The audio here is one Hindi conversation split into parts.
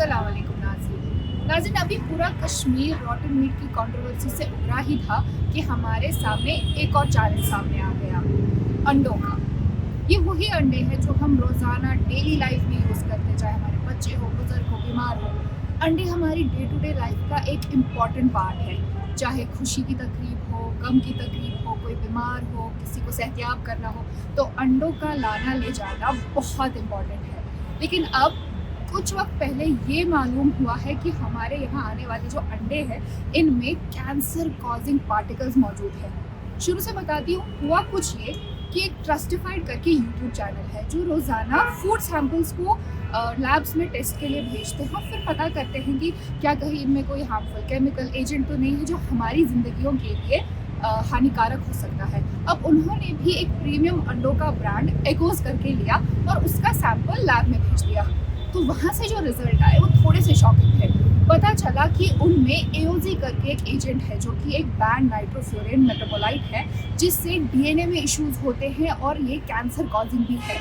अस्सलाम वालेकुम नाज़रीन, अभी पूरा कश्मीर रॉटन मीट की कंट्रोवर्सी से उभरा ही था कि हमारे सामने एक और चैलेंज सामने आ गया, अंडों का। ये वही अंडे हैं जो हम रोज़ाना डेली लाइफ में यूज़ करते हैं, चाहे हमारे बच्चे हो, बुजुर्ग हो, बीमार हो। अंडे हमारी डे टू डे लाइफ का एक इम्पॉर्टेंट पार्ट है। चाहे खुशी की तकरीब हो, गम की तकरीब हो, कोई बीमार हो, किसी को सेहतियाब करना हो, तो अंडों का लाना ले जाना बहुत इम्पॉर्टेंट है। लेकिन अब कुछ वक्त पहले ये मालूम हुआ है कि हमारे यहाँ आने वाले जो अंडे हैं इनमें कैंसर कॉजिंग पार्टिकल्स मौजूद हैं। शुरू से बताती हूँ, हुआ कुछ ये कि एक ट्रस्टिफाइड करके यूट्यूब चैनल है जो रोज़ाना फूड सैंपल्स को लैब्स में टेस्ट के लिए भेजते हैं और फिर पता करते हैं कि क्या कहीं इनमें कोई हार्मफुल केमिकल एजेंट तो नहीं है जो हमारी ज़िंदगियों के लिए हानिकारक हो सकता है। अब उन्होंने भी एक प्रीमियम अंडों का ब्रांड एगोज करके लिया और उसका सैंपल लैब में भेज दिया। तो वहाँ से जो रिजल्ट आए वो थोड़े से शॉकिंग थे। पता चला कि उनमें एओजी करके एक एजेंट है जो कि एक बैंड नाइट्रोफ्लोरेन मेटाबोलाइट है जिससे डीएनए में इश्यूज होते हैं और ये कैंसर कॉजिंग भी है।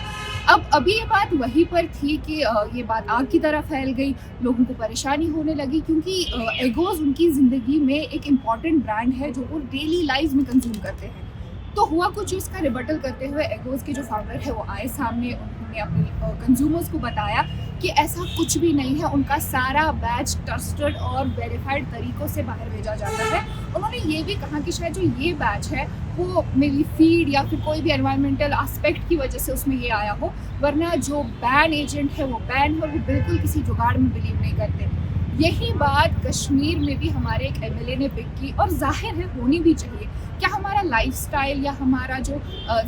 अब अभी ये बात वहीं पर थी कि ये बात आग की तरह फैल गई, लोगों को परेशानी होने लगी क्योंकि एगोज उनकी ज़िंदगी में एक इम्पॉर्टेंट ब्रांड है जो वो डेली लाइफ में कंज्यूम करते हैं। तो हुआ कुछ, इसका रिबटल करते हुए एगोज के जो फाउंडर है वो आए सामने, उन्होंने अपने कंज्यूमर्स को बताया कि ऐसा कुछ भी नहीं है, उनका सारा बैच ट्रस्टेड और वेरीफाइड तरीक़ों से बाहर भेजा जाता है। उन्होंने ये भी कहा कि शायद जो ये बैच है वो मेरी फीड या फिर कोई भी एनवायरमेंटल एस्पेक्ट की वजह से उसमें ये आया हो, वरना जो बैन एजेंट है वो बैन है और वो बिल्कुल किसी जुगाड़ में बिलीव नहीं करते। यही बात कश्मीर में भी हमारे एक एमएलए ने पिक की और जाहिर है होनी भी चाहिए। क्या हमारा लाइफस्टाइल या हमारा जो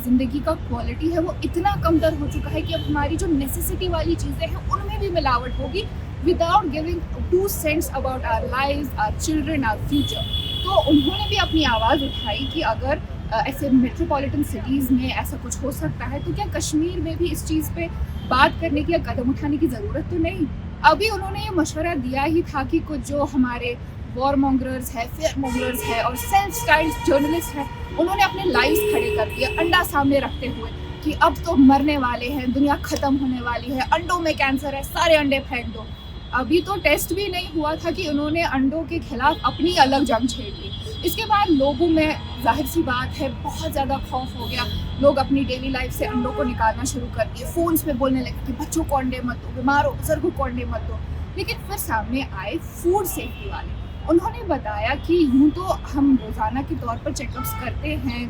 ज़िंदगी का क्वालिटी है वो इतना कमतर हो चुका है कि अब हमारी जो नेसेसिटी वाली चीज़ें हैं उनमें भी मिलावट होगी without giving 2 cents about our lives, our children, our future. तो उन्होंने भी अपनी आवाज़ उठाई कि अगर ऐसे मेट्रोपॉलिटन सिटीज़ में ऐसा कुछ हो सकता है तो क्या कश्मीर में भी इस चीज़ पे बात करने की या कदम उठाने की ज़रूरत तो नहीं। अभी उन्होंने ये मशवरा दिया ही था कि कुछ जो हमारे वॉर मॉन्गरर्स है, फेयर मॉन्गरर्स है और सेल्फ स्टाइल्ड जर्नलिस्ट है, उन्होंने अपने लाइव्स खड़े कर दिए अंडा सामने रखते हुए कि अब तो मरने वाले हैं, दुनिया ख़त्म होने वाली है, अंडों में कैंसर है, सारे अंडे फेंक दो। अभी तो टेस्ट भी नहीं हुआ था कि उन्होंने अंडों के खिलाफ अपनी अलग जंग छेड़ ली। इसके बाद लोगों में जाहिर सी बात है बहुत ज़्यादा खौफ हो गया। लोग अपनी डेली लाइफ से अंडों को निकालना शुरू कर दिए, फ़ोन्स पे बोलने लगे कि बच्चों को अंडे मत दो, बीमार हो बुजुर्गों को अंडे मत दो। लेकिन फिर सामने आए फूड सेफ्टी वाले, उन्होंने बताया कि यूँ तो हम रोज़ाना के तौर पर चेकअप्स करते हैं,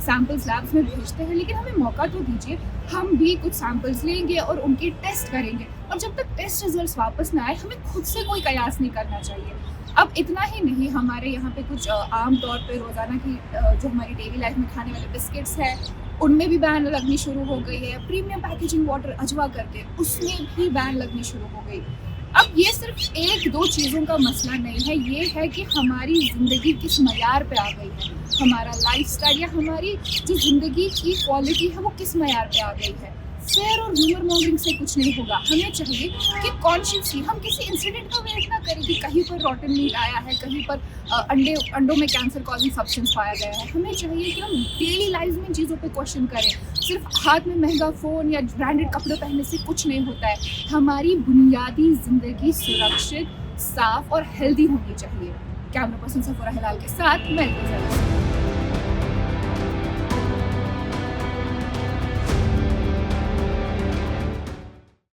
सैंपल्स लैब्स में भेजते हैं, लेकिन हमें मौका तो दीजिए, हम भी कुछ सैंपल्स लेंगे और उनके टेस्ट करेंगे और जब तक टेस्ट रिजल्ट्स वापस ना आए हमें खुद से कोई कयास नहीं करना चाहिए। अब इतना ही नहीं, हमारे यहाँ पे कुछ आम तौर पे रोज़ाना की जो हमारी डेली लाइफ में खाने वाले बिस्किट्स हैं उनमें भी बैन लगनी शुरू हो गई है। प्रीमियम पैकेजिंग वाटर अजवा करके उसमें भी बैन लगनी शुरू हो गई। अब ये सिर्फ 1-2 चीज़ों का मसला नहीं है, ये है कि हमारी ज़िंदगी किस मयार पे आ गई है, हमारा लाइफस्टाइल या हमारी जो ज़िंदगी की क्वालिटी है वो किस मयार पे आ गई है। फेयर और ह्यूमर मॉन्गरिंग से कुछ नहीं होगा। हमें चाहिए कि कॉन्शियसली हम किसी इंसिडेंट का वेट ना करें कि कहीं पर रॉटन मीट आया है, कहीं पर अंडों में कैंसर कॉजिंग सब्सटेंस पाया गया है। हमें चाहिए कि हम डेली लाइफ में चीज़ों पे क्वेश्चन करें। सिर्फ हाथ में महंगा फ़ोन या ब्रांडेड कपड़े पहनने से कुछ नहीं होता है। हमारी बुनियादी ज़िंदगी सुरक्षित, साफ और हेल्दी होनी चाहिए। कैमरा पर्सन सफरा हिलाल के साथ मैं